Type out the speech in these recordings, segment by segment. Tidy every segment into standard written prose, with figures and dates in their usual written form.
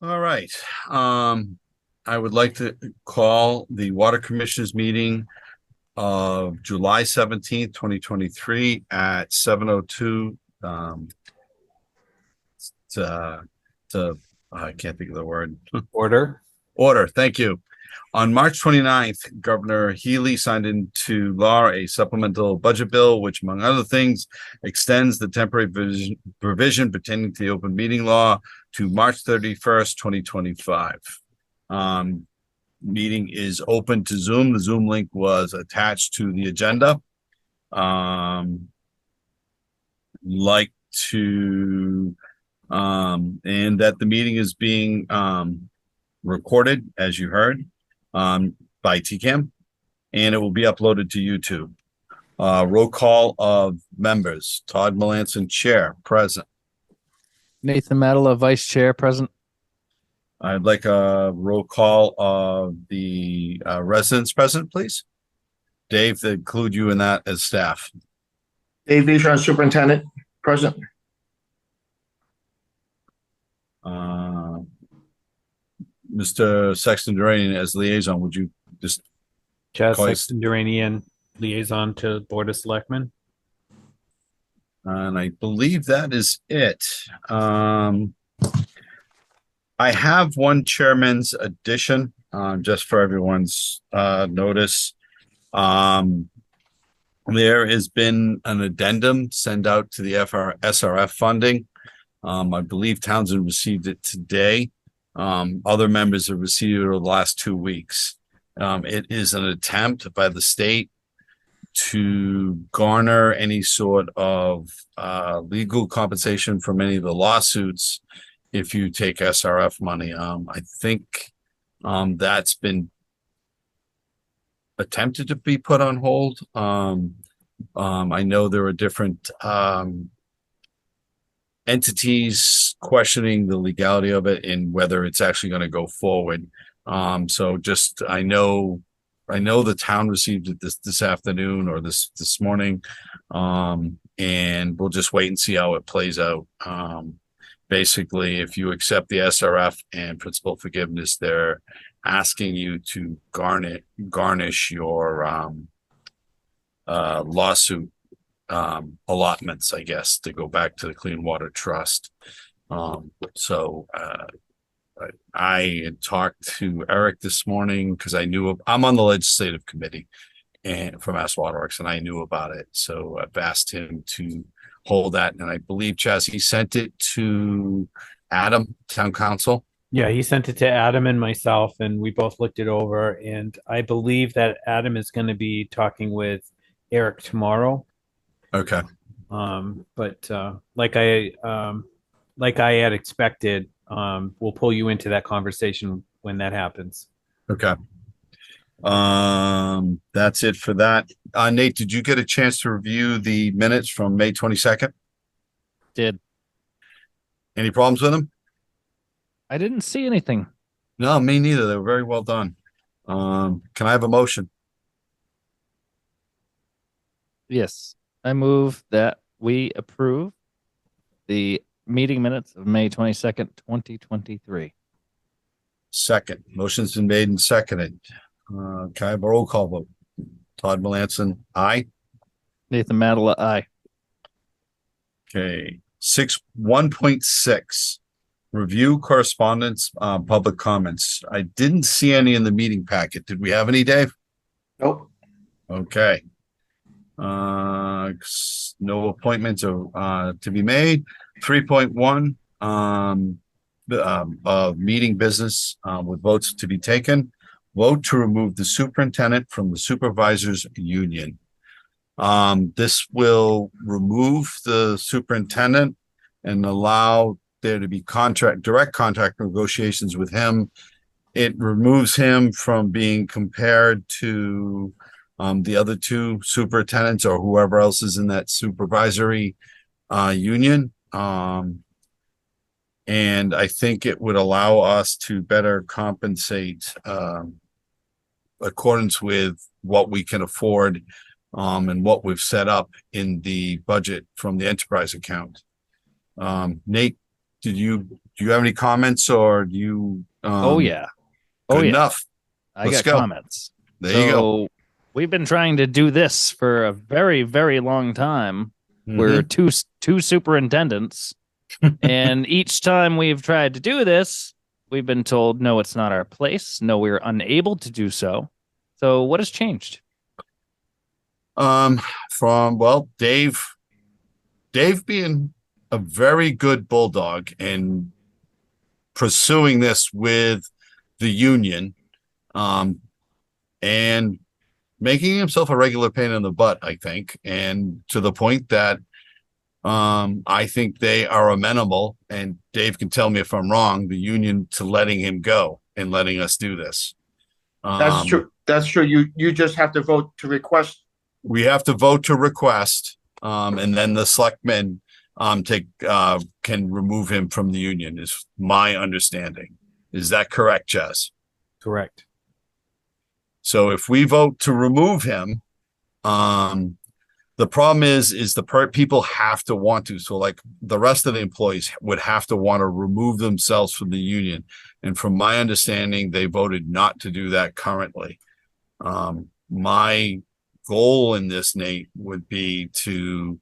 All right. I would like to call the Water Commissioners meeting of July 17th, 2023 at 7:02. To, I can't think of the word. Order. Order. Thank you. On March 29th, Governor Healy signed into law a supplemental budget bill, which, among other things, extends the temporary provision pertaining to the open meeting law to March 31st, 2025. Meeting is open to Zoom. The Zoom link was attached to the agenda. Like to, and that the meeting is being recorded, as you heard, by TCAM, and it will be uploaded to YouTube. Roll call of members. Todd Melanson, Chair, present. Nathan Madela, Vice Chair, present. I'd like a roll call of the residents present, please. Dave, to include you in that as staff. Dave Vishon, Superintendent, present. Mr. Sexton Duranian as liaison, would you just Chaz Call Sexton Duranian, liaison to Board of Selectmen. and I believe that is it. I have one chairman's addition, just for everyone's notice. There has been an addendum sent out to the SRF funding. I believe Townsend received it today. Other members have received it over the last 2 weeks. It is an attempt by the state to garner any sort of legal compensation from any of the lawsuits if you take SRF money. I think that's been attempted to be put on hold. I know there are different entities questioning the legality of it and whether it's actually going to go forward. So just I know the town received it this afternoon or this morning, and we'll just wait and see how it plays out. Basically, if you accept the SRF and principal forgiveness, they're asking you to garnish your lawsuit allotments, I guess, to go back to the Clean Water Trust. So I had talked to Eric this morning because I'm on the legislative committee and from Mass Water Works, and I knew about it. So I've asked him to hold that, and I believe Chaz, he sent it to Adam, town council. Yeah, he sent it to Adam and myself, and we both looked it over. And I believe that Adam is going to be talking with Eric tomorrow. Okay. But like I had expected, we'll pull you into that conversation when that happens. Okay. That's it for that. Nate, did you get a chance to review the minutes from May 22nd? Did. Any problems with them? I didn't see anything. No, me neither. They were very well done. Can I have a motion? Yes. I move that we approve the meeting minutes of May 22nd, 2023. Second. Motion's been made and seconded. Can I have a roll call vote? Todd Melanson, aye. Nathan Madela, aye. Okay. 1.6. Review correspondence, public comments. I didn't see any in the meeting packet. Did we have any, Dave? Nope. Okay. No appointments are to be made. 3.1 meeting business with votes to be taken. Vote to remove the superintendent from the supervisors union. This will remove the superintendent and allow there to be direct contract negotiations with him. It removes him from being compared to the other two superintendents or whoever else is in that supervisory union. And I think it would allow us to better compensate accordance with what we can afford and what we've set up in the budget from the enterprise account. Nate, did you do you have any comments or do you? Oh yeah. Oh Good yeah. enough. I Let's got go. comments. There you go. We've been trying to do this for a very, very long time. We're Mhm. two superintendents, and each time we've tried to do this, we've been told, no, it's not our place. No, we're unable to do so. So what has changed? From well, Dave being a very good bulldog and pursuing this with the union, um, and making himself a regular pain in the butt, I think, and to the point that I think they are amenable, and Dave can tell me if I'm wrong, the union to letting him go and letting us do this. That's Um, true. That's true. You just have to vote to request. we have to vote to request, and then the selectmen can remove him from the union, is my understanding. Is that correct, Jess? Correct. So if we vote to remove him, um, the problem is people have to want to. So like the rest of the employees would have to want to remove themselves from the union. And from my understanding, they voted not to do that currently. My goal in this, Nate, would be to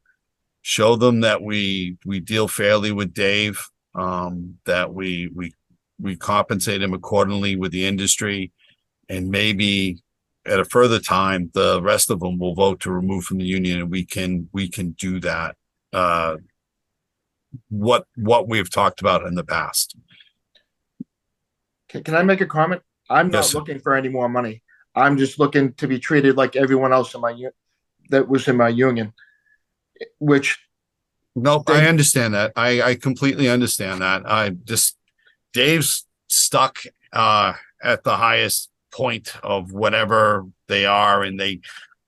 show them that we deal fairly with Dave, that we compensate him accordingly with the industry, and maybe at a further time, the rest of them will vote to remove from the union, and we can do that. What we've talked about in the past. Can I make a comment? I'm not Yes. looking for any more money. I'm just looking to be treated like everyone else in that was in my union, which Nope, I they understand that. I completely understand that. I just Dave's stuck at the highest point of whatever they are, and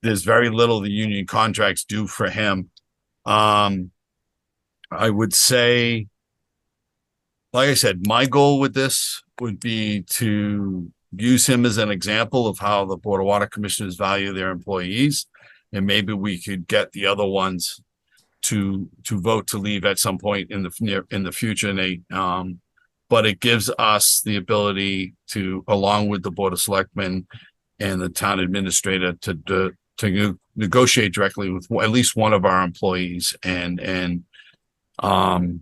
there's very little the union contracts do for him. I would say, like I said, my goal with this would be to use him as an example of how the Board of Water Commissioners value their employees, and maybe we could get the other ones to vote to leave at some point in the future, Nate. But it gives us the ability to, along with the Board of Selectmen and the town administrator, to negotiate directly with at least one of our employees. Um,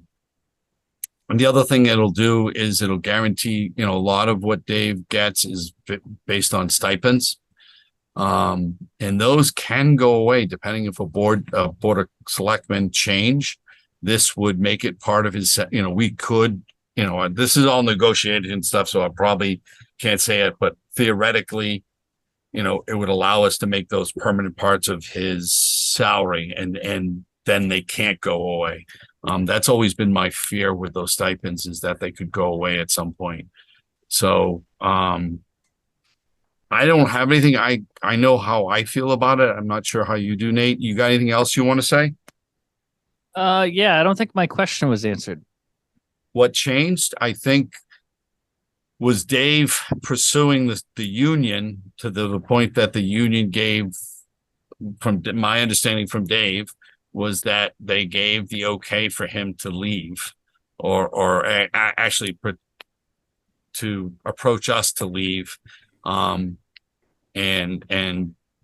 and the other thing it'll do is it'll guarantee, a lot of what Dave gets is based on stipends. And those can go away depending if a board of selectmen change. This would make it part of his, we could, this is all negotiated and stuff, so I probably can't say it, but theoretically, it would allow us to make those permanent parts of his salary, and then they can't go away. That's always been my fear with those stipends, is that they could go away at some point. So, I don't have anything. I know how I feel about it. I'm not sure how you do, Nate. You got anything else you want to say? Yeah, I don't think my question was answered. What changed, I think, was Dave pursuing the union to the point that the union gave, from my understanding from Dave, was that they gave the okay for him to leave, or actually to approach us to leave, and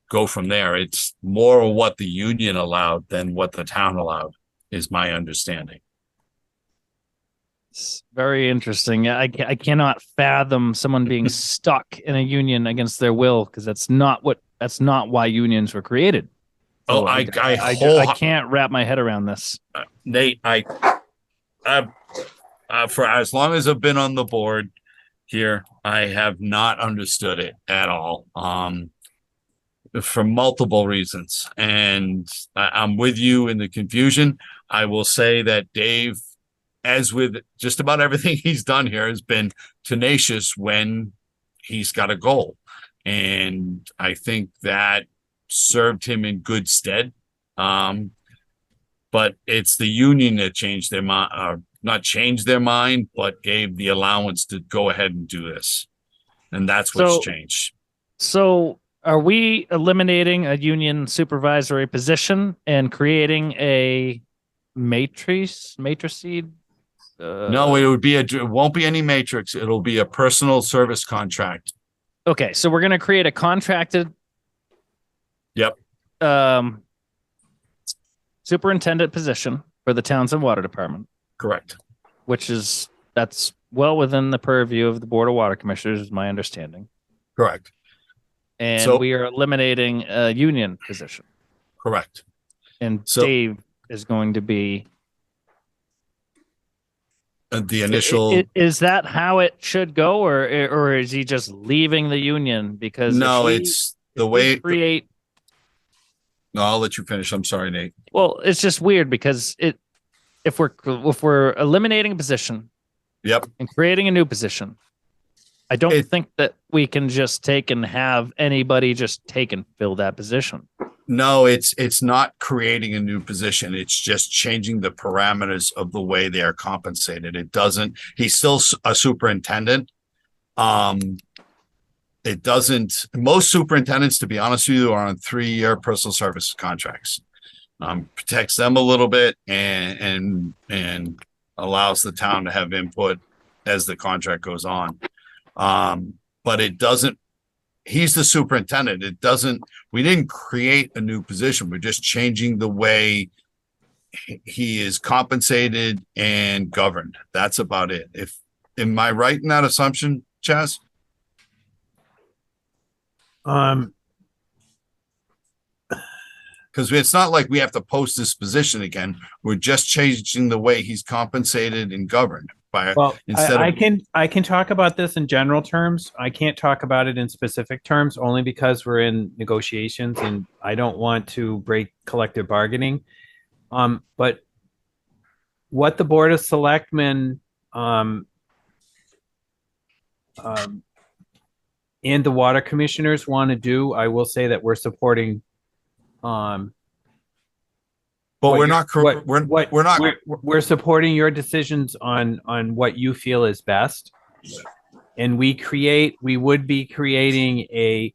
go from there. It's more what the union allowed than what the town allowed, is my understanding. It's very interesting. I cannot fathom someone being stuck in a union against their will, because that's not why unions were created. So I can't wrap my head around this. Nate, for as long as I've been on the board here, I have not understood it at all. For multiple reasons, and I'm with you in the confusion. I will say that Dave, as with just about everything he's done here, has been tenacious when he's got a goal. And I think that served him in good stead. But it's the union that changed their mind, or not changed their mind, but gave the allowance to go ahead and do this. And that's what's changed. So are we eliminating a union supervisory position and creating a matricide No, it won't be any matrix. It'll be a personal service contract. Okay, so we're going to create a contracted. Yep. Superintendent position for the Townsend Water Department, Correct. That's well within the purview of the Board of Water Commissioners, is my understanding. Correct. And So- we are eliminating a union position. Correct. And So- Dave is going to be. The initial. Is that how it should go, or is he just leaving the union? Because No, if it's the way. create. No, I'll let you finish. I'm sorry, Nate. Well, it's just weird because if we're eliminating a position Yep. and creating a new position, I don't think that we can just take and have anybody just take and fill that position. No, it's not creating a new position. It's just changing the parameters of the way they are compensated. He's still a superintendent. It doesn't, most superintendents, to be honest with you, are on 3-year personal service contracts. Protects them a little bit and allows the town to have input as the contract goes on. But it doesn't, he's the superintendent. We didn't create a new position. We're just changing the way he is compensated and governed. That's about it. Am I right in that assumption, Chaz? Because it's not like we have to post this position again. We're just changing the way he's compensated and governed. Well, I can talk about this in general terms. I can't talk about it in specific terms only because we're in negotiations and I don't want to break collective bargaining. But what the Board of Selectmen and the water commissioners want to do, I will say that we're supporting. But we're not. We're supporting your decisions on what you feel is best, and we would be creating a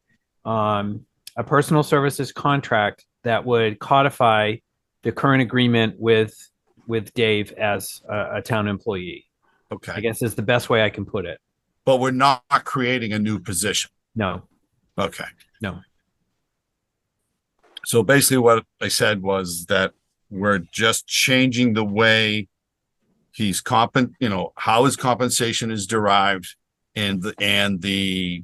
personal services contract that would codify the current agreement with Dave as a town employee. Okay. I guess is the best way I can put it. But we're not creating a new position. No. Okay. No. So basically what I said was that we're just changing the way he's how his compensation is derived and the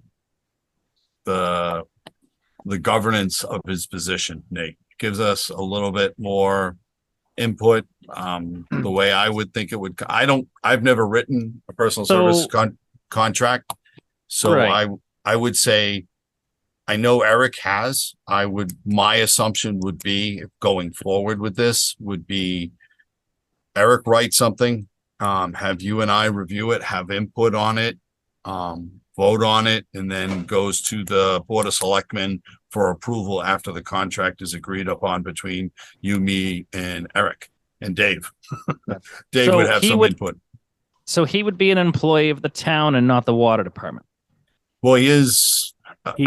governance of his position. Nate gives us a little bit more input. The way I would think it would, I've never written a personal service contract. So Right. I would say, I know Eric has. My assumption would be going forward with this would be Eric write something, have you and I review it, have input on it, vote on it, and then goes to the Board of Selectmen for approval after the contract is agreed upon between you, me, and Eric and Dave. Dave So would have some input. So he would be an employee of the town and not the water department. Well, he is. He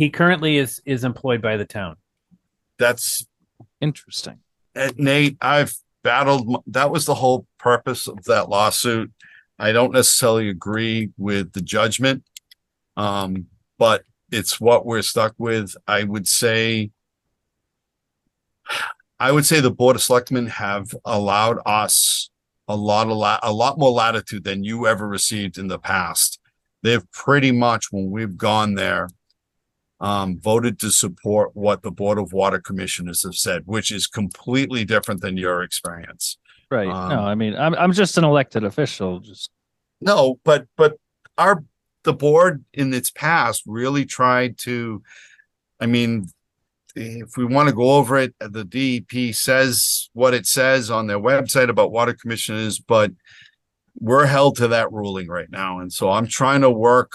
currently is employed by the town. That's Interesting. Nate. I've battled. That was the whole purpose of that lawsuit. I don't necessarily agree with the judgment, but it's what we're stuck with. I would say the Board of Selectmen have allowed us a lot more latitude than you ever received in the past. They've pretty much, when we've gone there, voted to support what the Board of Water Commissioners have said, which is completely different than your experience. Right. No, I mean, I'm just an elected official. No, but the board in its past really tried to, I mean, if we want to go over it, the DEP says what it says on their website about water commissioners, but we're held to that ruling right now. And so I'm trying to work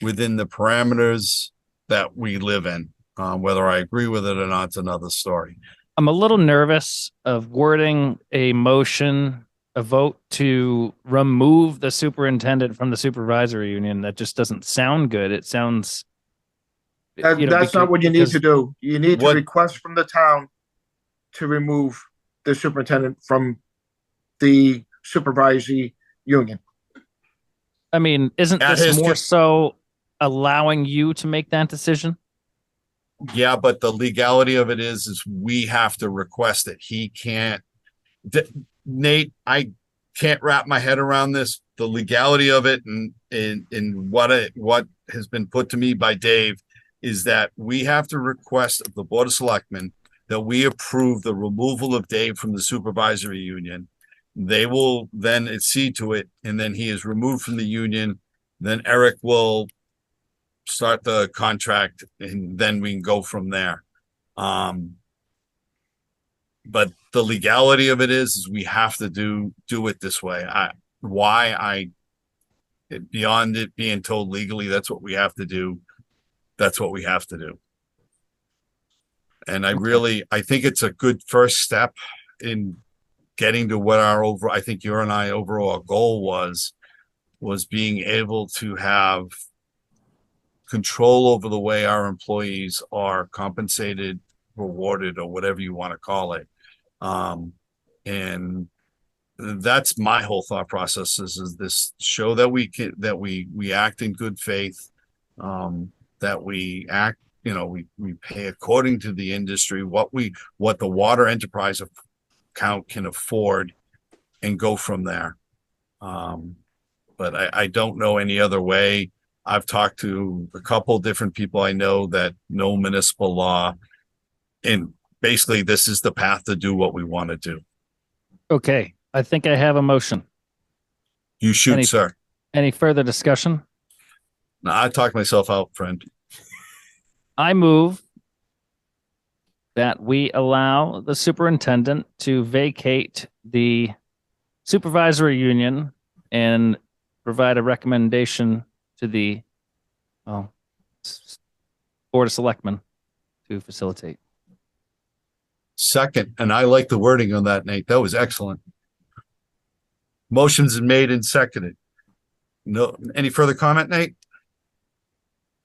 within the parameters that we live in. Whether I agree with it or not, it's another story. I'm a little nervous of wording a vote to remove the superintendent from the supervisory union. That just doesn't sound good. It sounds. That's not what you need to do. You need to request from the town to remove the superintendent from the supervisory union. I mean, isn't At this his more con- so allowing you to make that decision? Yeah, but the legality of it is we have to request it. He can't. Nate, I can't wrap my head around this. The legality of it and what has been put to me by Dave is that we have to request of the Board of Selectmen that we approve the removal of Dave from the supervisory union. They will then accede to it, and then he is removed from the union. Then Eric will start the contract, and then we can go from there. But the legality of it is we have to do it this way. Beyond it being told legally, that's what we have to do. That's what we have to do. And I think it's a good first step in getting to what I think your and I overall goal was being able to have control over the way our employees are compensated, rewarded, or whatever you want to call it. And that's my whole thought process is this show that we act in good faith, that we act, we pay according to the industry, what the water enterprise account can afford, and go from there. But I don't know any other way. I've talked to a couple different people I know that know municipal law, and basically this is the path to do what we want to do. Okay, I think I have a motion. You shoot, sir. Any further discussion? No, I talked myself out, friend. I move that we allow the superintendent to vacate the supervisory union and provide a recommendation to the Board of Selectmen to facilitate. Second, and I like the wording on that, Nate. That was excellent. Motions made and seconded. No, any further comment, Nate?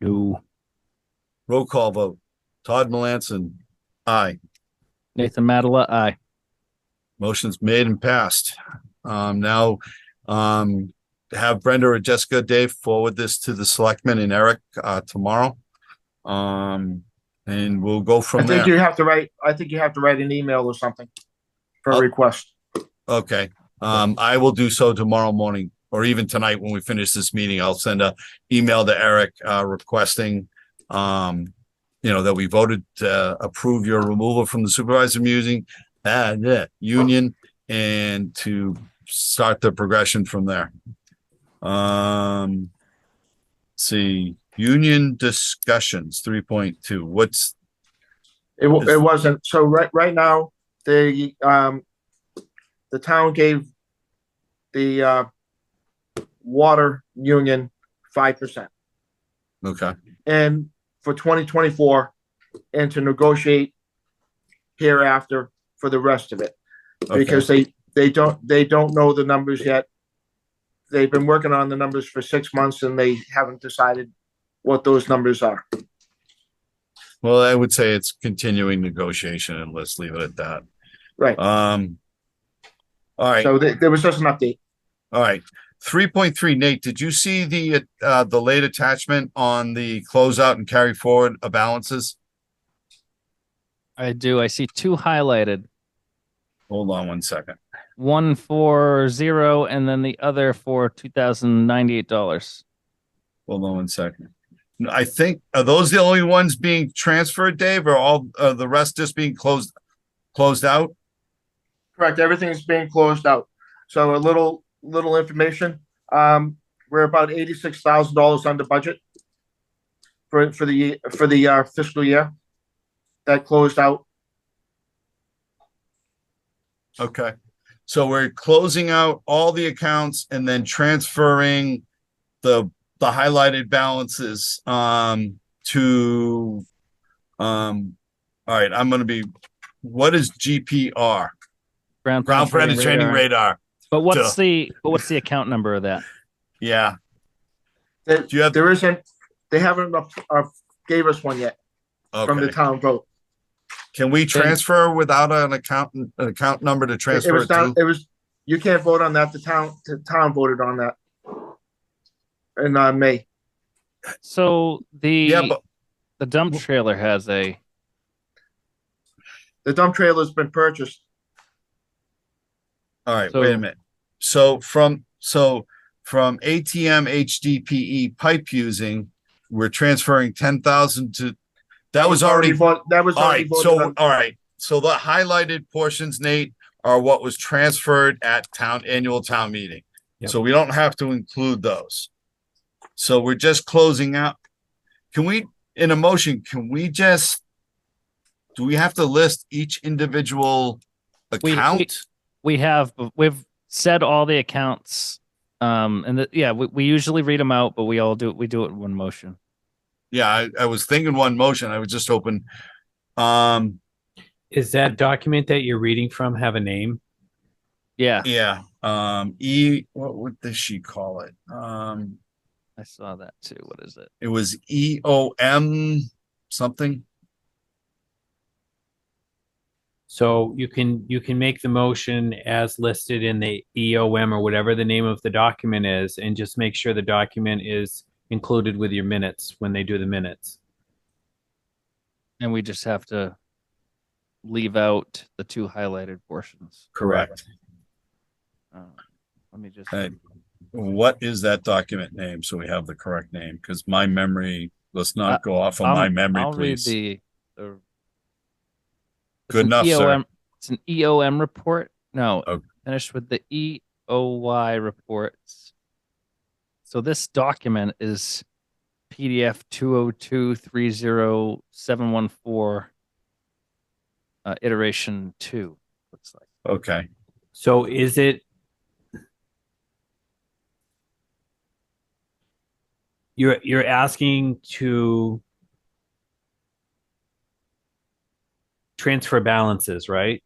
No. Roll call vote. Todd Melanson, aye. Nathan Madela, aye. Motion's made and passed. Now, have Brenda or Jessica, Dave, forward this to the selectmen and Eric tomorrow. And we'll go from I think there. I think you have to write an email or something for a request. Okay. I will do so tomorrow morning, or even tonight when we finish this meeting. I'll send a email to Eric requesting that we voted to approve your removal from the supervisory union and to start the progression from there. See, union discussions 3.2. It wasn't. So right now, the town gave the water union 5%. Okay. And for 2024, and to negotiate hereafter for the rest of it, because they don't know the numbers yet. They've been working on the numbers for 6 months and they haven't decided what those numbers are. Well, I would say it's continuing negotiation, and let's leave it at that. Right. All right. So there was just an update. All right. 3.3, Nate, did you see the late attachment on the closeout and carry forward balances? I do. I see two highlighted. Hold on one second. One for $0 and then the other for $2,098. Hold on one second. I think, are those the only ones being transferred, Dave, or all the rest just being closed out? Correct. Everything's being closed out. So a little information. We're about $86,000 under budget for the fiscal year that closed out. Okay. So we're closing out all the accounts and then transferring the highlighted balances to all right, what is GPR? Ground penetrating radar. But what's the account number of that? Yeah. They haven't gave us one yet from the Okay. town vote. Can we transfer without an account number to transfer it to? You can't vote on that. The town voted on that in May. So Yeah, but the dump trailer has a. The dump trailer's been purchased. all right, So- wait a minute. So from ATM HDPE pipe using, we're transferring 10,000 to, that was already, That was all already right, voted so, on. all right. So the highlighted portions, Nate, are what was transferred at annual town meeting. Yep. So we don't have to include those. So we're just closing out. Can we, in a motion, do we have to list each individual account? We've said all the accounts. We usually read them out, but we do it in one motion. Yeah, I was thinking one motion. I was just hoping, Is that document that you're reading from have a name? Yeah, yeah, what did she call it? I saw that too. What is it? It was EOM something. So you can make the motion as listed in the EOM or whatever the name of the document is, and just make sure the document is included with your minutes when they do the minutes. And we just have to leave out the two highlighted portions. Correct. Let me just. Okay. What is that document name? So we have the correct name, because my memory, let's not go off of my memory, I'll please. read the Good enough, sir. It's an EOM report. No, Okay. finished with the EOY reports. So this document is PDF 202-30714, iteration 2, looks like. Okay. So is it you're asking to transfer balances, right?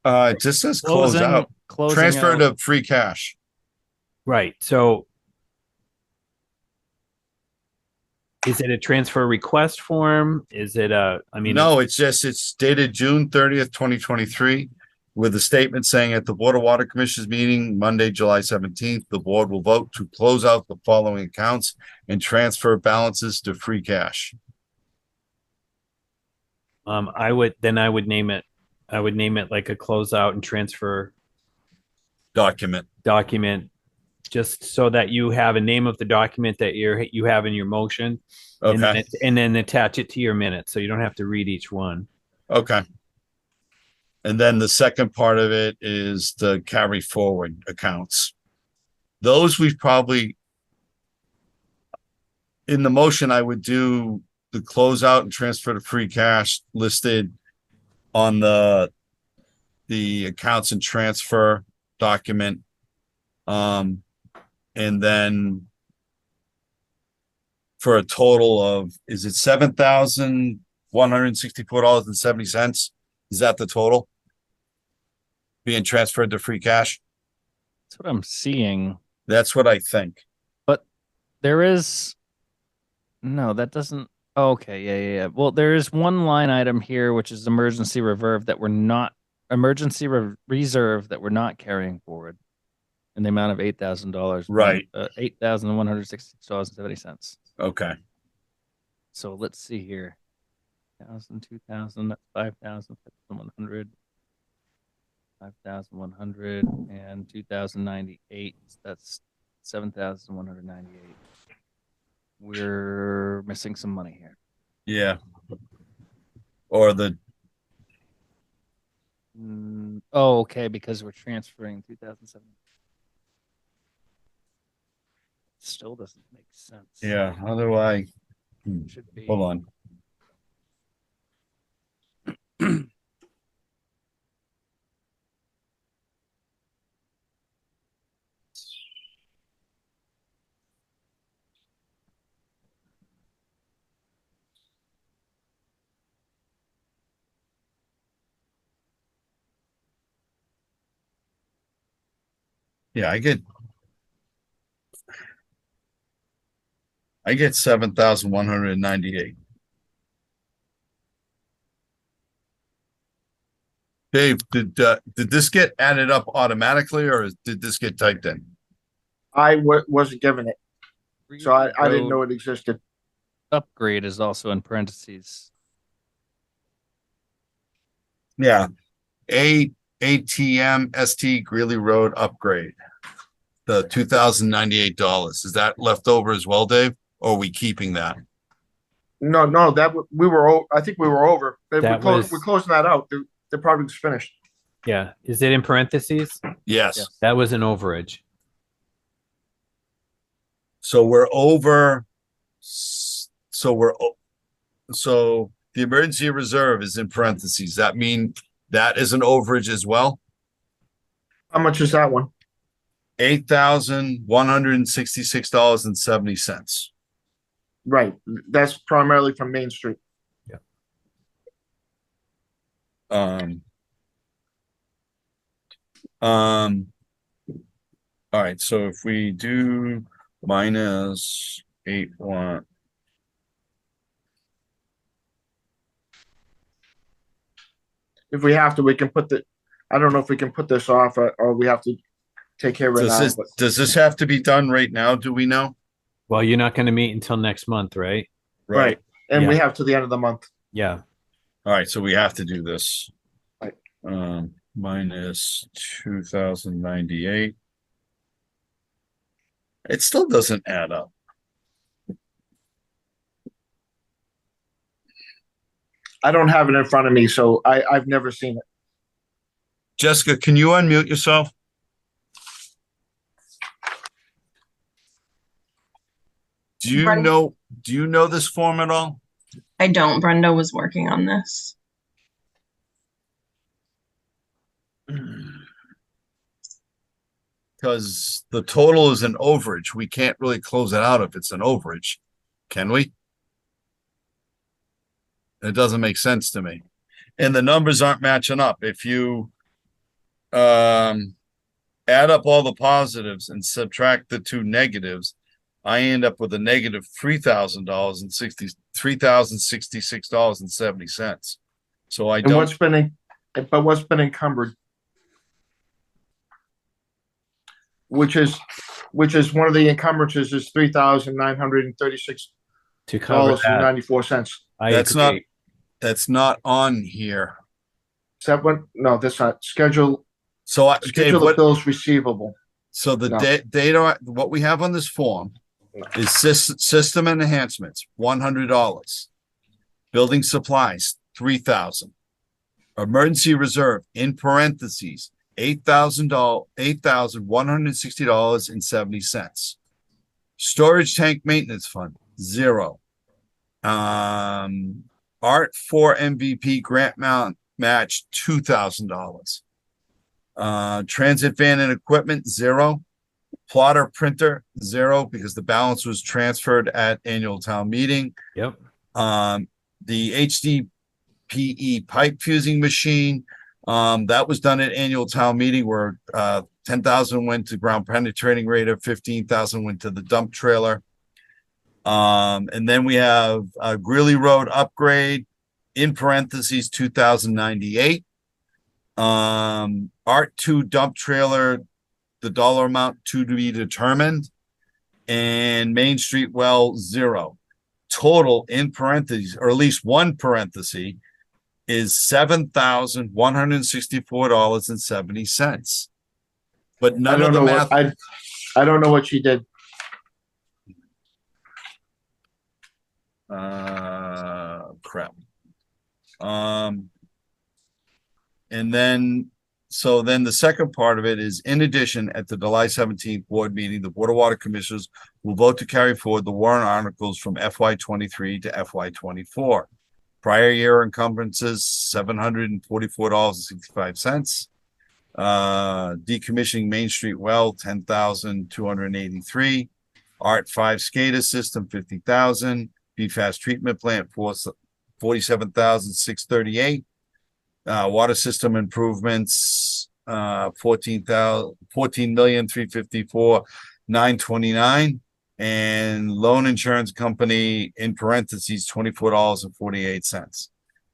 It just says close out. Closing Transfer out. to free cash. Right. So is it a transfer request form? Is it No, it's dated June 30th, 2023, with a statement saying at the Board of Water Commissioners meeting Monday, July 17th, the board will vote to close out the following accounts and transfer balances to free cash. I would name it like a closeout and transfer Document. just so that you have a name of the document that you have in your motion, Okay. and then attach it to your minutes, so you don't have to read each one. Okay. And then the second part of it is the carry forward accounts. Those we've probably, in the motion, I would do the closeout and transfer to free cash listed on the accounts and transfer document. And then for a total of, is it $7,164.70? Is that the total? Being transferred to free cash? That's what I'm seeing. That's what I think. There is no, that doesn't. Oh, okay, yeah. Well, there is one line item here, which is emergency reserve that we're not carrying forward, in the amount of $8,000. Right. $8,166.70. Okay. So let's see here. 1,000, 2,000, that's 5,000, 5,100, 5,100, and 2,098. That's 7,198. We're missing some money here. Yeah. Or okay, because we're transferring 2007. Still doesn't make sense. yeah, how do I, Should be. hold on. Yeah, I get 7,198. Dave, did this get added up automatically or did this get typed in? I wasn't given it, so I didn't know Road it existed. upgrade is also in parentheses. Yeah. ATM ST Greeley Road upgrade. The $2,098. Is that left over as well, Dave? Or are we keeping that? No, we were. I think we were over. We're closing that out. The project's finished. Yeah. Is it in parentheses? Yes. Yeah. That was an overage. So we're over. So the emergency reserve is in parentheses. That mean that is an overage as well? How much is that one? $8,166.70. Right. That's primarily from Main Street. All right, so if we do minus 8,1. If we have to, we can put I don't know if we can put this off or we have to take care of it now. Does this have to be done right now? Do we know? Well, you're not going to meet until next month, right? Right. And Yeah. we have to the end of the month. Yeah. All right, so we have to do this. Right. Minus 2,098. It still doesn't add up. I don't have it in front of me, so I've never seen it. Jessica, can you unmute yourself? Do you know this form at all? I don't. Brenda was working on this. Because the total is an overage. We can't really close it out if it's an overage, can we? It doesn't make sense to me. And the numbers aren't matching up. If you add up all the positives and subtract the two negatives, I end up with a negative $3,066.70. So I And don't. what's been encumbered? Which is one of the encumbrances is $3,936 To cover and that, 94 cents. I That's agree. That's not on here. Is that what? No, that's not schedule. So Dave, Schedule of bills receivable. so the No. data, what we have on this form is system enhancements, $100. Building supplies, $3,000. Emergency reserve, in parentheses, $8,160.70. Storage tank maintenance fund, $0. Art 4 MVP grant match, $2,000. Transit van and equipment, $0. Plotter printer, $0, because the balance was transferred at annual town meeting. Yep. The HDPE pipe fusing machine, that was done at annual town meeting where 10,000 went to ground penetrating radar, 15,000 went to the dump trailer. And then we have Greeley Road upgrade, in parentheses, 2,098. Art 2 dump trailer, the dollar amount to be determined, and Main Street well, $0. Total in parentheses, or at least one parenthesis, is $7,164.70. But none of the math. I don't know what she did. Crap. And then the second part of it is, in addition, at the July 17th board meeting, the Board of Water Commissioners will vote to carry forward the warrant articles from FY23 to FY24. Prior year encumbrances, $744.65. Decommissioning Main Street well, $10,283. Art 5 SCADA system, $50,000. PFAS treatment plant, $47,638. Water system improvements, $14,354,929, and loan insurance company, in parentheses, $24.48,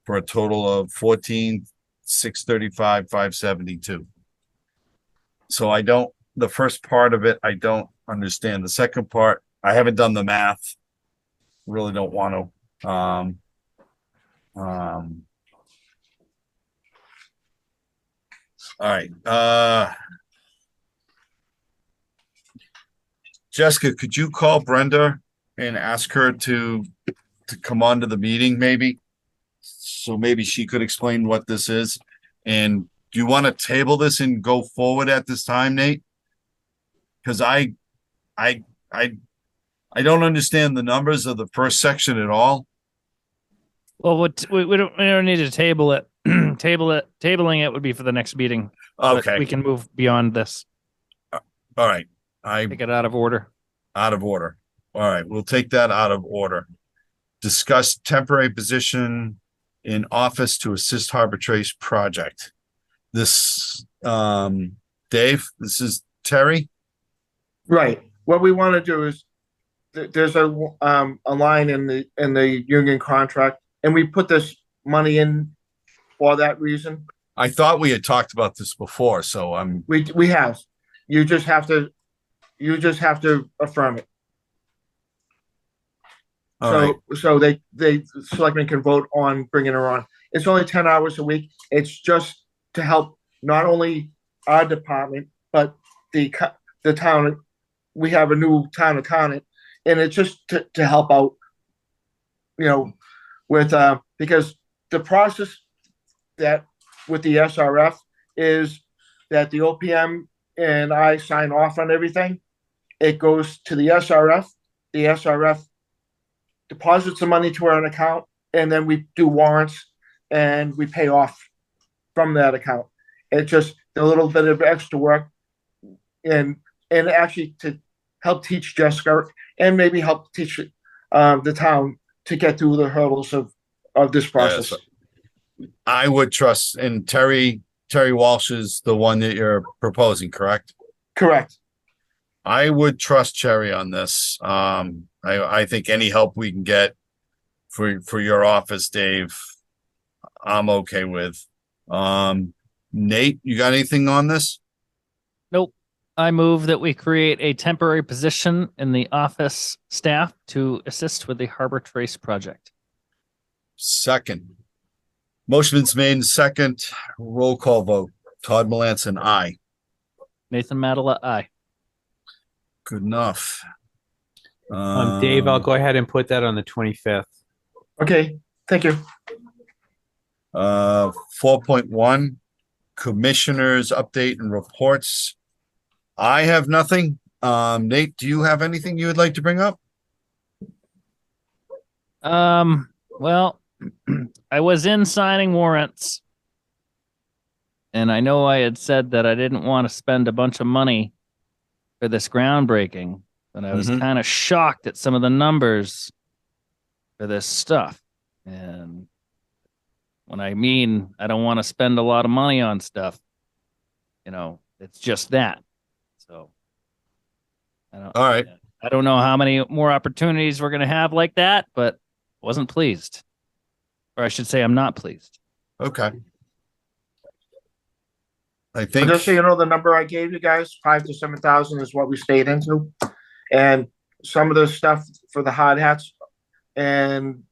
for a total of 635, 572. So the first part of it, I don't understand. The second part, I haven't done the math. Really don't want to. All right. Jessica, could you call Brenda and ask her to come on to the meeting maybe? So maybe she could explain what this is. And do you want to table this and go forward at this time, Nate? Because I don't understand the numbers of the first section at all. Well, we don't need to table it. Tabling it would be for the next meeting. Okay. We can move beyond this. All right. Take it out of order. Out of order. All right. We'll take that out of order. Discuss temporary position in office to assist Harbor Trace project. This, Dave, this is Terry. Right. What we want to do is there's a line in the union contract, and we put this money in for that reason. I thought we had talked about this before, so We have. You just have to affirm it. all right. So they selectmen can vote on bringing her on. It's only 10 hours a week. It's just to help not only our department, but the town. We have a new town accountant, and it's just to help out, with because the process that with the SRF is that the OPM and I sign off on everything. It goes to the SRF. The SRF deposits the money to our account, and then we do warrants and we pay off from that account. It's just a little bit of extra work, and actually to help teach Jessica and maybe help teach the town to get through the hurdles of this process. Yes. I would trust, and Terry Walsh is the one that you're proposing, correct? Correct. I would trust Cherry on this. I think any help we can get for your office, Dave, I'm okay with. Nate, you got anything on this? Nope. I move that we create a temporary position in the office staff to assist with the Harbor Trace project. Second. Motion's made in second. Roll call vote. Todd Melanson, aye. Nathan Madela, aye. Good enough. Dave, I'll go ahead and put that on the 25th. Okay. Thank you. 4.1 commissioners update and reports. I have nothing. Nate, do you have anything you would like to bring up? Well, I was in signing warrants, and I know I had said that I didn't want to spend a bunch of money for this groundbreaking, but I was kind of shocked at some of the numbers for this stuff. And when I mean I don't want to spend a lot of money on stuff, it's just that. So All right. I don't know how many more opportunities we're going to have like that, but wasn't pleased. Or I should say I'm not pleased. Okay. I think Just so you know, the number I gave you guys, 5,000 to 7,000 is what we stayed into. And some of the stuff for the hard hats and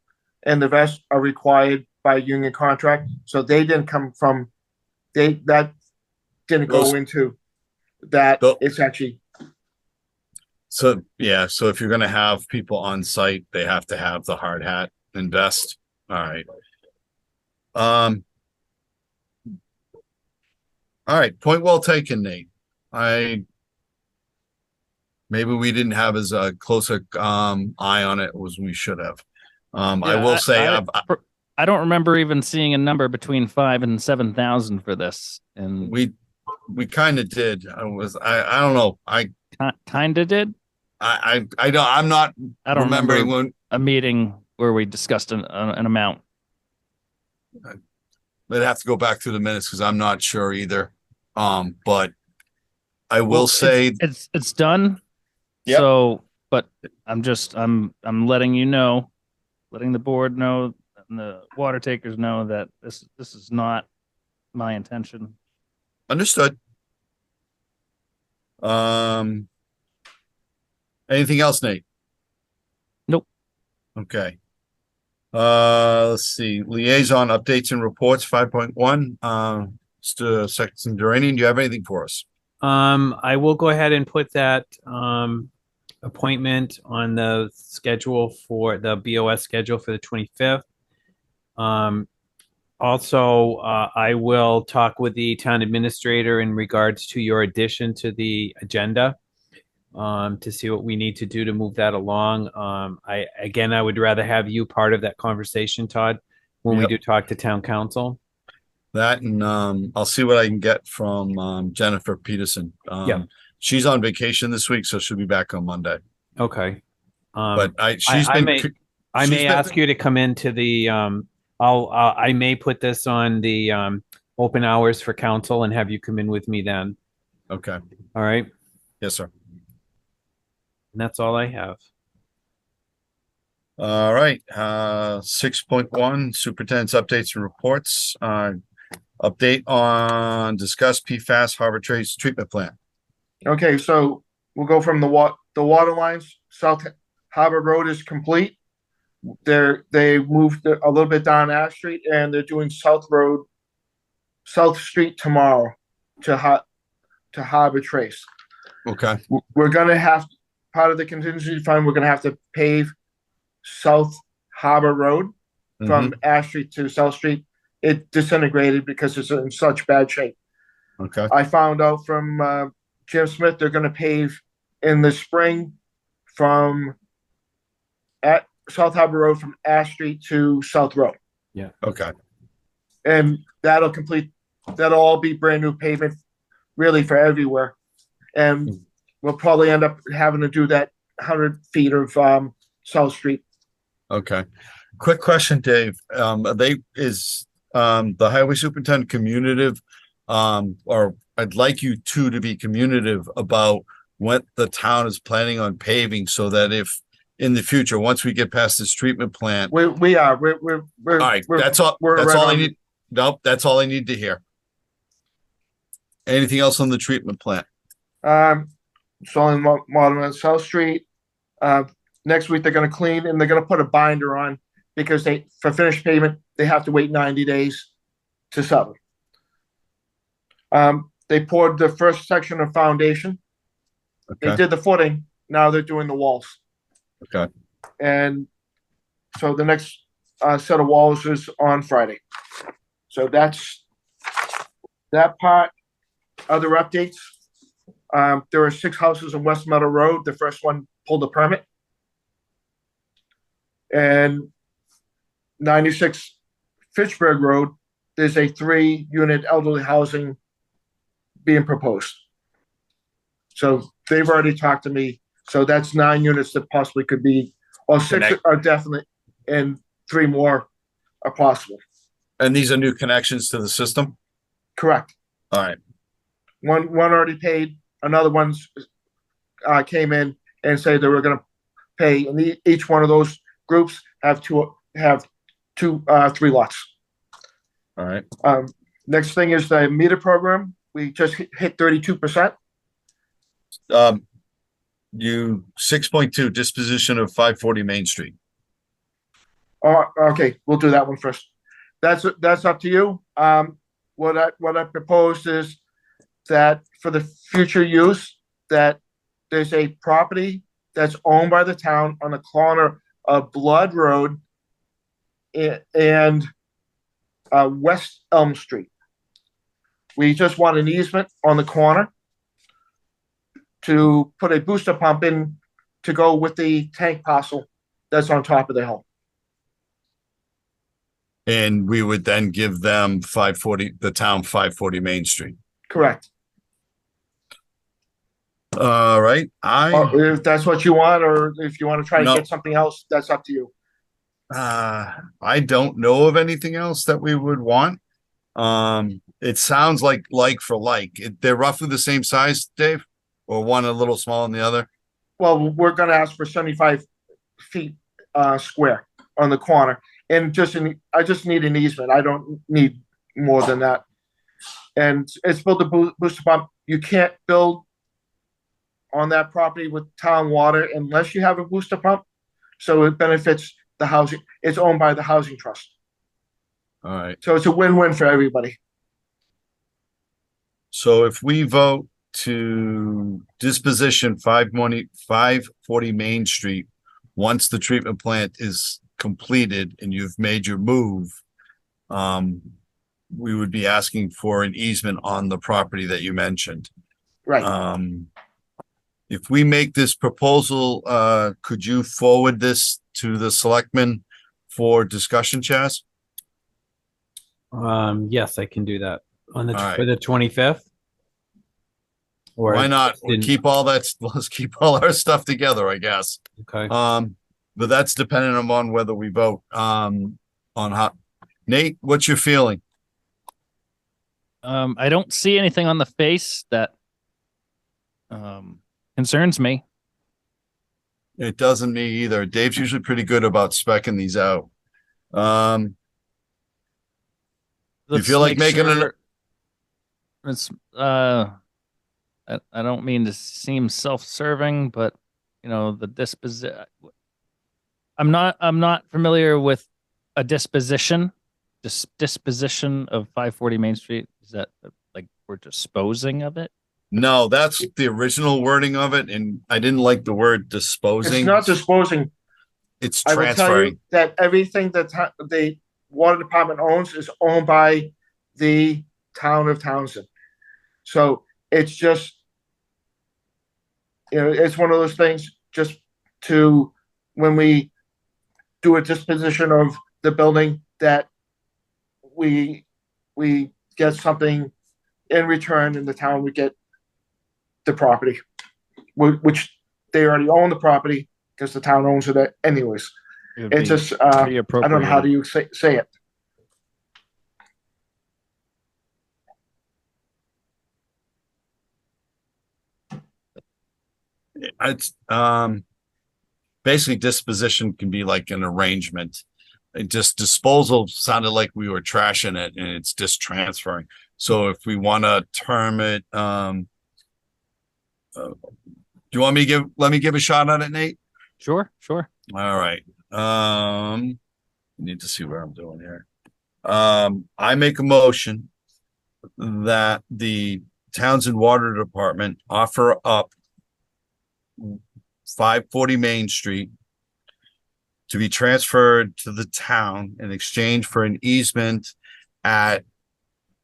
the vest are required by union contract. So they didn't come from that didn't go into that. It's actually so if you're gonna have people on site, they have to have the hard hat and vest. All right. All right, point well taken, Nate. Maybe we didn't have as close a eye on it as we should have. I will say I don't remember even seeing a number between 5,000 and 7,000 for this, and we kind of did. I don't know. I kind of did. I don't. I'm not. I don't remembering remember when a meeting where we discussed an amount. I'd have to go back through the minutes because I'm not sure either. But I will say it's done. Yep. So, but I'm letting you know, letting the board know, and the water takers know that this is not my intention. Understood. Anything else, Nate? Nope. Okay. Let's see, liaison updates and reports, 5.1. Mr. Sexton Duranian, do you have anything for us? I will go ahead and put that appointment on the schedule for the BOS schedule for the 25th. Also, I will talk with the town administrator in regards to your addition to the agenda to see what we need to do to move that along. I would rather have you part of that conversation, Todd, when we Yep. do talk to town council. That and I'll see what I can get from Jennifer Peterson. Yeah. She's on vacation this week, so she'll be back on Monday. Okay. But I she's may ask you to come into the I may put this on the open hours for council and have you come in with me then. Okay. All right. Yes, sir. And that's all I have. All right, 6.1, superintendent's updates and reports. Update on discuss PFAS harbor trace treatment plant. Okay, so we'll go from the water lines. South Harbor Road is complete. They moved a little bit down Ash Street, and they're doing South Street tomorrow to Harbor Trace. Okay. We're gonna have, part of the contingency fund, we're gonna have to pave South Harbor Road from Ash Street to South Street. It disintegrated because it's in such bad shape. Okay. I found out from Jim Smith they're going to pave in the spring from at South Harbor Road from Ash Street to South Road, Okay. and that'll all be brand new pavement, really for everywhere. And we'll probably end up having to do that 100 feet of South Street. Okay. Quick question, Dave. The highway superintendent communicative, or I'd like you two to be communicative about what the town is planning on paving, so that if in the future, once we get past this treatment plant. We are. We're All right, that's all I need. Nope, that's all I need to hear. Anything else on the treatment plant? Installing modern on South Street. Next week they're going to clean, and they're going to put a binder on, because for finished pavement they have to wait 90 days to settle. They poured the first section of foundation. They Okay. did the footing. Now they're doing the walls. Okay. And so the next set of walls is on Friday. So that's that part. Other updates. There are 6 houses on West Meadow Road. The first one pulled a permit. And 96 Fitchburg Road, there's a 3-unit elderly housing being proposed. So they've already talked to me. So that's 9 units that possibly could be, or 6 are definite, and 3 more are possible. And these are new connections to the system? Correct. All right. One already paid. Another one's came in and said they were going to pay, and each one of those groups have 3 lots. All right. Next thing is the meter program. We just hit 32%. 6.2 disposition of 540 Main Street. Okay, we'll do that one first. That's up to you. What I proposed is that for the future use, that there's a property that's owned by the town on the corner of Blood Road and West Elm Street. We just want an easement on the corner to put a booster pump in to go with the tank parcel that's on top of the hill. And we would then give them 540 Main Street. Correct. All right. If that's what you want, or if you want to try to No. get something else, that's up to you. I don't know of anything else that we would want. It sounds like for like. They're roughly the same size, Dave? Or one a little smaller than the other? Well, we're going to ask for 75 feet square on the corner, and I just need an easement. I don't need more than that. and it's built a booster pump. You can't build on that property with town water unless you have a booster pump. So it benefits the housing. It's owned by the housing trust. All right. So it's a win-win for everybody. So if we vote to disposition 540 Main Street, once the treatment plant is completed and you've made your move, we would be asking for an easement on the property that you mentioned. Right. If we make this proposal, could you forward this to the selectmen for discussion, Chaz? Yes, I can do that on the All right. for the 25th. Or Why not? didn't- Keep all that, let's keep all our stuff together, I guess. Okay. But that's dependent upon whether we vote, on how. Nate, what's your feeling? I don't see anything on the face that concerns me. It doesn't me either. Dave's usually pretty good about specking these out. You feel like make making an- sure it's I don't mean to seem self-serving, but you know, the I'm not familiar with a disposition of 540 Main Street. Is that like we're disposing of it? No, that's the original wording of it, and I didn't like the word disposing. It's not disposing. It's I will tell transferring. you that everything that the water department owns is owned by the town of Townsend. So it's just, it's one of those things just to, when we do a disposition of the building, that we get something in return, and the town would get the property, which they already own the property because the town owns it anyways. It's just, I don't know how do you say it. It's basically disposition can be like an arrangement. It just disposal sounded like we were trashing it, and it's just transferring. So if we want to term it, do you want me to let me give a shot at it, Nate? Sure. All right. Need to see where I'm doing here. I make a motion that the Townsend Water Department offer up 540 Main Street to be transferred to the town in exchange for an easement at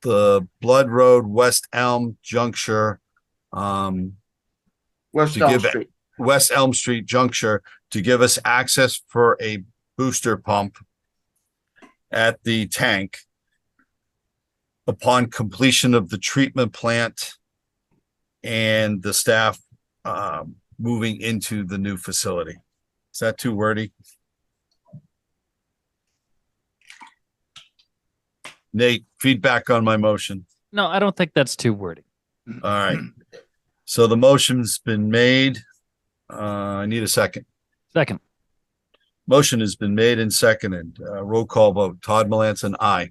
the Blood Road West Elm juncture, West to Elm give it- Street. West Elm Street juncture to give us access for a booster pump at the tank upon completion of the treatment plant and the staff moving into the new facility. Is that too wordy? Nate, feedback on my motion. No, I don't think that's too wordy. All right. So the motion's been made. I need a second. Second. Motion has been made and seconded. Roll call vote. Todd Melanson, aye.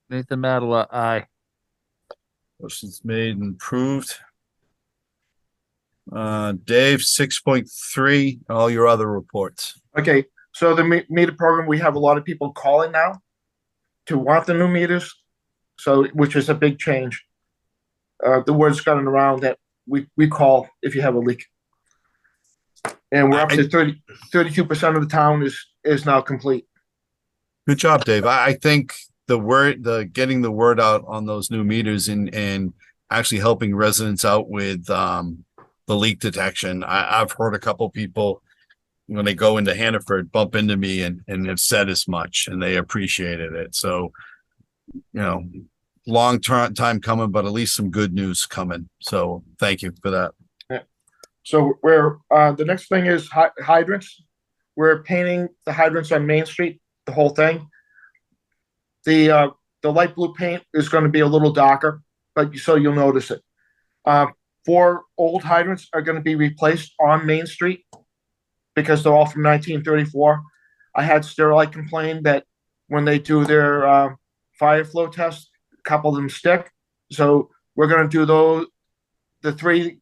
Nathan Madela, aye. Motion's made and approved. Dave, 6.3, all your other reports. Okay, so the meter program, we have a lot of people calling now to want the new meters, so, which is a big change. The word's gotten around that we call if you have a leak. And we're up to 32% of the town is now complete. Good job, Dave. I think getting the word out on those new meters and actually helping residents out with the leak detection. I've heard a couple people when they go into Hannaford bump into me and have said as much, and they appreciated it. So, long time coming, but at least some good news coming. So thank you for that. So we're the next thing is hydrants. We're painting the hydrants on Main Street, the whole thing. The light blue paint is going to be a little darker, but so you'll notice it. 4 old hydrants are going to be replaced on Main Street because they're all from 1934. I had Sterlite complain that when they do their fire flow tests. A couple of them stick. So we're going to do the 3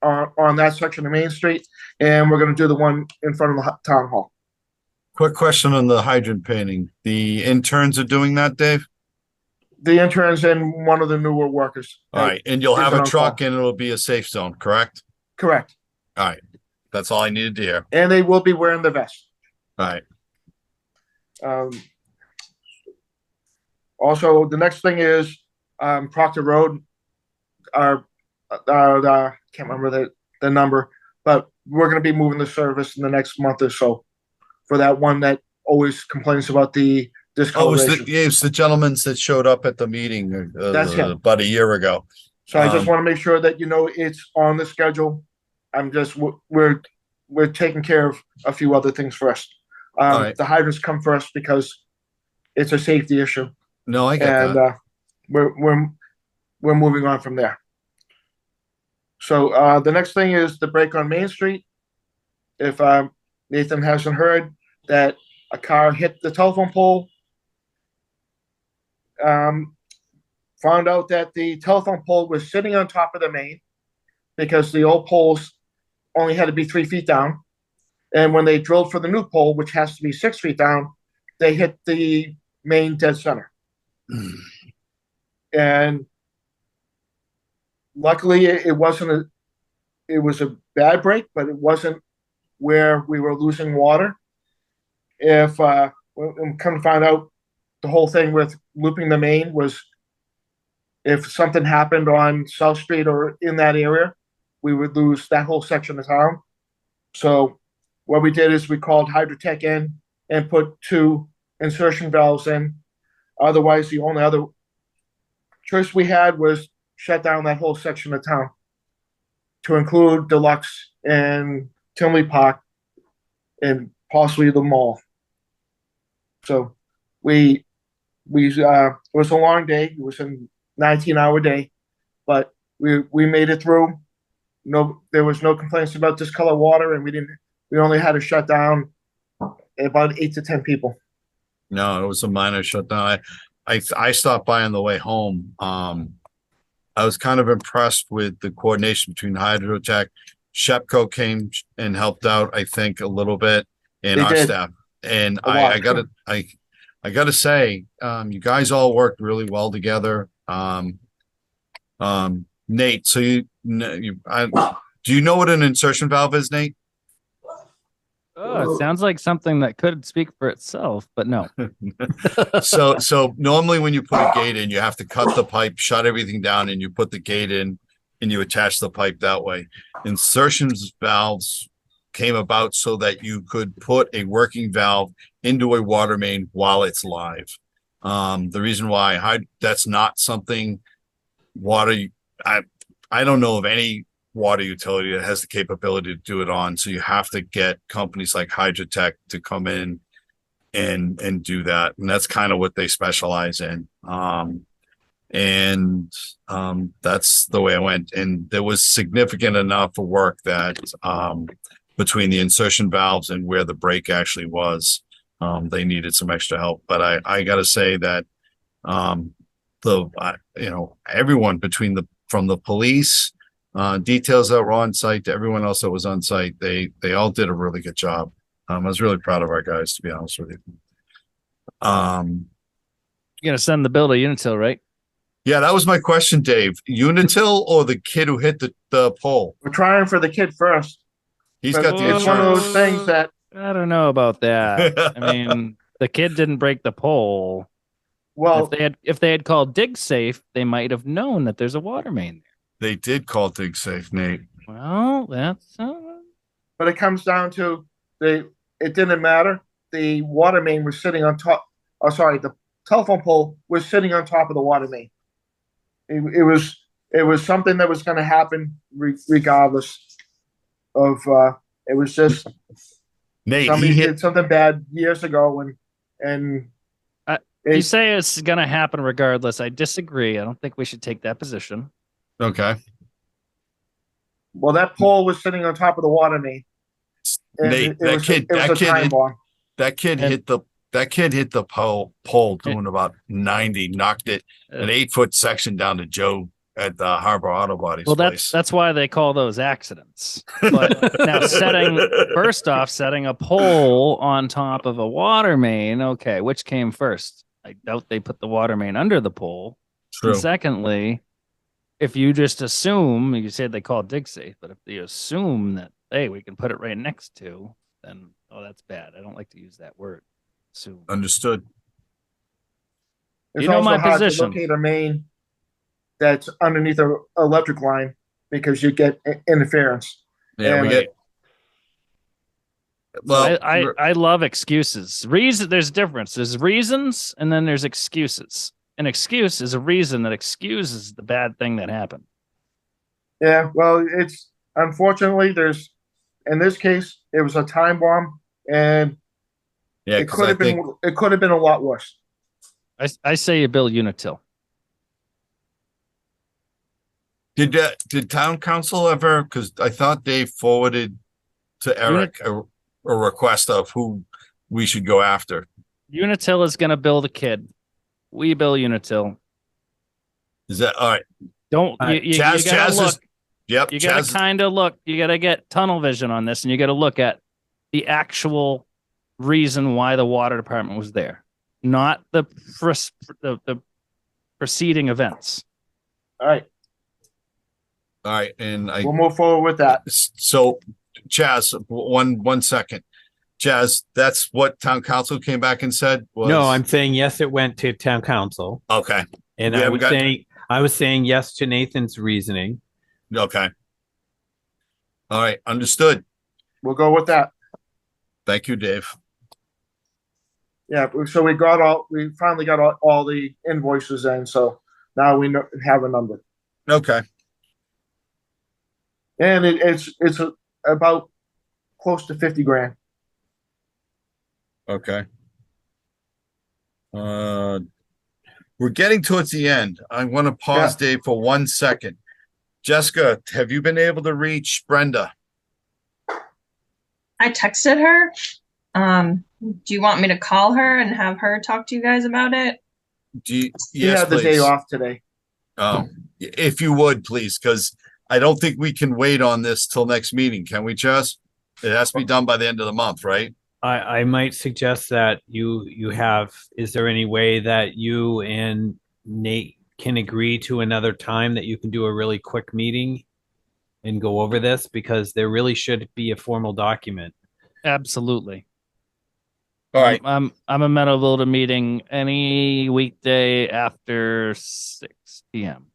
on that section of Main Street, and we're going to do the one in front of the town hall. Quick question on the hydrant painting. The interns are doing that, Dave? The interns and one of the newer workers. All right, and you'll Is have it a on truck call? and it'll be a safe zone, correct? Correct. All right, that's all I needed to hear. And they will be wearing the vest. All right, Also, the next thing is Proctor Road. Can't remember the number, but we're going to be moving the service in the next month or so for that one that always complains about the discoloration. it was the gentleman that showed up at the meeting That's him. about a year ago. So I just want to make sure that it's on the schedule. We're taking care of a few other things first. All right. The hydrants come first because it's a safety issue, No, I get and that. we're moving on from there. So the next thing is the break on Main Street. If Nathan hasn't heard that a car hit the telephone pole, found out that the telephone pole was sitting on top of the main because the old poles only had to be 3 feet down. And when they drilled for the new pole, which has to be 6 feet down, they hit the main dead center. And luckily it was a bad break, but it wasn't where we were losing water. If come to find out, the whole thing with looping the main was if something happened on South Street or in that area, we would lose that whole section of town. So what we did is we called Hydrotech in and put 2 insertion valves in. Otherwise, the only other choice we had was shut down that whole section of town to include Deluxe and Tinley Park and possibly the mall. So it was a long day. It was a 19-hour day, but we made it through. No, there was no complaints about discolored water, and we only had to shut down about 8 to 10 people. No, it was a minor shutdown. I stopped by on the way home. I was kind of impressed with the coordination between Hydrotech. Shepco came and helped out, I think, a little bit, and They our did. staff. And A I lot. gotta say, you guys all worked really well together. Nate, so do you know what an insertion valve is, Nate? Oh, it sounds like something that could speak for itself, but no. So normally when you put a gate in, you have to cut the pipe, shut everything down, and you put the gate in and you attach the pipe that way. Insertions valves came about so that you could put a working valve into a water main while it's live. The reason why that's not something I don't know of any water utility that has the capability to do it on. So you have to get companies like Hydrotech to come in and do that. And that's kind of what they specialize in. That's the way I went. And there was significant enough of work that between the insertion valves and where the break actually was, they needed some extra help. But I got to say that everyone from the police, details that were on site to everyone else that was on site, they all did a really good job. I was really proud of our guys, to be honest with you. You're gonna send the bill to Unitil, right? Yeah, that was my question, Dave. Unitil or the kid who hit the pole? We're trying for the kid first. He's But got the it's one of insurance. those things that, I don't know about that. I mean, the kid didn't break the pole. well, If they had called DigSafe, they might have known that there's a water main there. They did call DigSafe, Nate. Well, that's but it comes down to it didn't matter. The water main was sitting on top. Oh, sorry, the telephone pole was sitting on top of the water main. It was something that was going to happen regardless of. It was just Nate, somebody he hit. did something bad years ago, and you say it's gonna happen regardless. I disagree. I don't think we should take that position. Okay. well, that pole was sitting on top of the water main. And Nate, it was a time hit, bomb. that kid And- hit the that kid hit the pole doing about 90, knocked it an 8-foot section down to Joe at the Harbor Auto Body's Well, place. that's why they call those accidents. But now setting a pole on top of a water main. Okay, which came first? I doubt they put the water main under the pole. True. And secondly, if you just assume, you said they call dig safe, but if you assume that, hey, we can put it right next to, then, oh, that's bad. I don't like to use that word. Assume. Understood. It's You know also my hard position. to locate a main that's underneath a electric line because you get interference. Yeah, we And- get. Well, I love excuses. There's a difference. There's reasons and then there's excuses. An excuse is a reason that excuses the bad thing that happened. Yeah, well, it's unfortunately in this case it was a time bomb, and yeah, it 'cause could I have been think it could have been a lot worse. I say you build Unitil. did town council ever? Because I thought they forwarded to Eric a request of who we should go after. Unitil is going to build a kid. We build Unitil. Is that all right? Don't you gotta Chaz look. is. Yep, You gotta Chaz. kind of look. You gotta get tunnel vision on this, and you gotta look at the actual reason why the water department was there, not the preceding events. All right, All right, and I. we'll move forward with that. So, Chaz, one second. Chaz, that's what town council came back and said was. No, I'm saying yes, it went to town council. Okay. And We I haven't was saying yes to Nathan's reasoning. Okay. All right, understood. We'll go with that. Thank you, Dave. Yeah, so we finally got all the invoices in, so now we have a number, Okay. and it's about close to 50 grand. Okay. We're getting towards the end. I want to pause, Dave, for 1 second. Jessica, have you been able to reach Brenda? I texted her. Do you want me to call her and have her talk to you guys about it? She Yes, had the day please. off today. If you would, please, because I don't think we can wait on this till next meeting. Can we, Chaz? It has to be done by the end of the month, right? I might suggest that you have, is there any way that you and Nate can agree to another time that you can do a really quick meeting and go over this? Because there really should be a formal document. Absolutely. All right. I'm amenable to meeting any weekday after 6 p.m.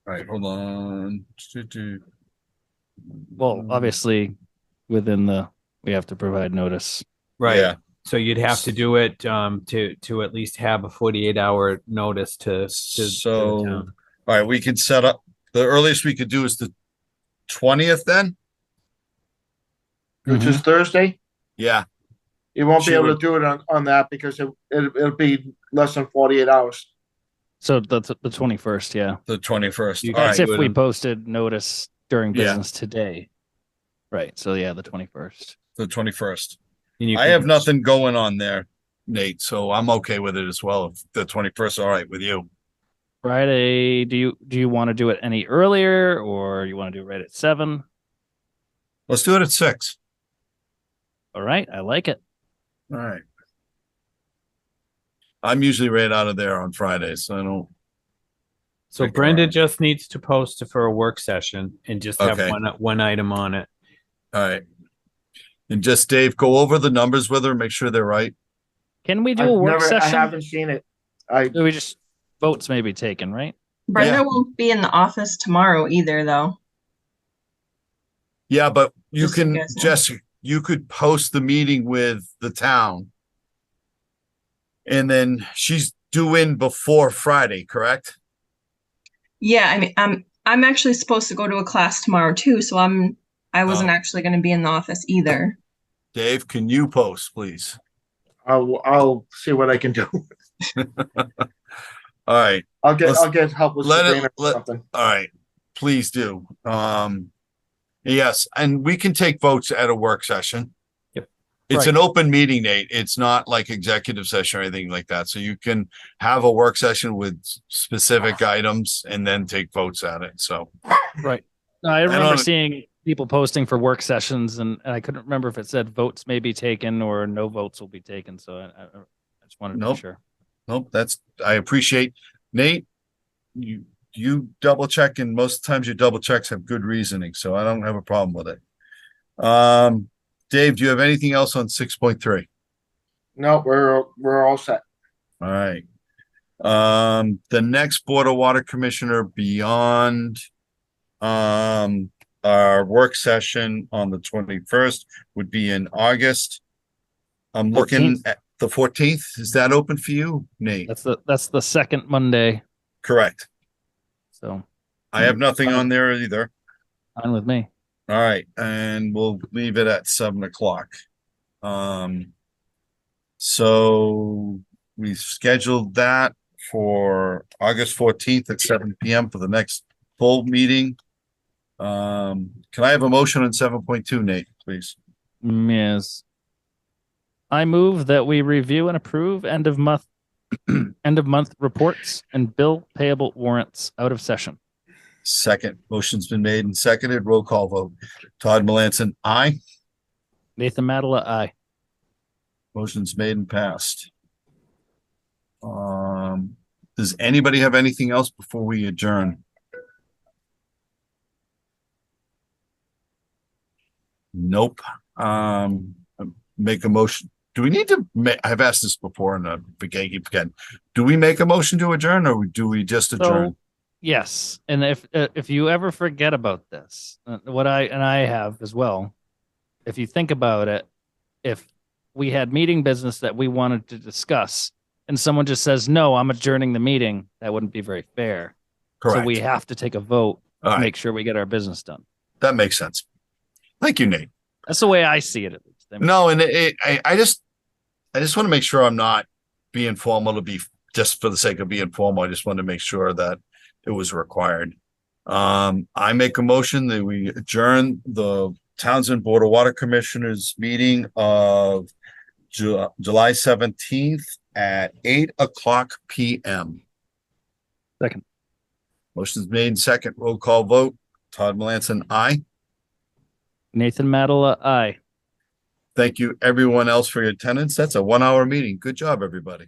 All right, hold on. Well, obviously, we have to provide notice. Right. Yeah. So you'd have to do it to at least have a 48-hour notice to the So, town. all right, we can set up, the earliest we could do is the 20th then? Which is Thursday. Yeah, You won't be She able would- to do it on that because it'll be less than 48 hours. So the 21st, yeah. the 21st. You All guys That's right. if we posted notice during Yeah. business today. Right. So yeah, the 21st. The 21st. And you I can- have nothing going on there, Nate, so I'm okay with it as well. If the 21st, all right with you. Friday, do you want to do it any earlier or you want to do it right at 7? Let's do it at 6. All right, I like it. All right. I'm usually right out of there on Fridays, so I don't. So Pick Brenda around. just needs to post for a work session and just have Okay. one item on it. All right. And just Dave, go over the numbers with her, make sure they're right. Can we do a work I session? haven't seen it. I Do we just votes may be taken, right? Brenda Yeah. won't be in the office tomorrow either, though. Yeah, but you Just so you can, guys know. Jess, you could post the meeting with the town. And then she's due in before Friday, correct? Yeah, I mean, I'm actually supposed to go to a class tomorrow too, so I wasn't Oh. actually going to be in the office either. Dave, can you post, please? I'll see what I can do. All right, I'll Let's- get help with let it- Sabrina or let- something. all right. Please do. Yes, and we can take votes at a work session. Yep. It's Right. an open meeting, Nate. It's not like executive session or anything like that. So you can have a work session with specific items and then take votes at it. So, Right. No, I remember don't- seeing people posting for work sessions, and I couldn't remember if it said votes may be taken or no votes will be taken. So I just wanted to Nope. be sure. nope, I appreciate Nate. You double check, and most times your double checks have good reasoning. So I don't have a problem with it. Dave, do you have anything else on 6.3? No, we're all set. All right. The next Board of Water Commissioner beyond our work session on the 21st would be in August. I'm looking 14th. at the 14th. Is that open for you, Nate? That's the second Monday. Correct. So I have nothing on there either. fine with me. All right, and we'll leave it at 7 o'clock. So we've scheduled that for August 14th at 7 PM for the next full meeting. Can I have a motion on 7.2, Nate, please? Yes. I move that we review and approve end of month reports and bill payable warrants out of session. Second, motion's been made and seconded. Roll call vote. Todd Melanson, aye. Nathan Madela, aye. Motion's made and passed. Does anybody have anything else before we adjourn? Nope. Make a motion. Do we need to I've asked this before and I keep forgetting. Do we make a motion to adjourn or do we just adjourn? So, yes, and if you ever forget about this, I have as well. If you think about it, if we had meeting business that we wanted to discuss, and someone just says no, I'm adjourning the meeting, that wouldn't be very fair. Correct. So we have to take a vote All to right. make sure we get our business done. That makes sense. Thank you, Nate. That's the way I see it, at least. I mean, No, and I just want to make sure I'm not being formal to be just for the sake of being formal. I just want to make sure that it was required. I make a motion that we adjourn the Townsend Board of Water Commissioners meeting of July 17th at 8 PM. Second. Motion's made second. Roll call vote. Todd Melanson, aye. Nathan Madela, aye. Thank you everyone else for your attendance. That's a 1 hour meeting. Good job, everybody.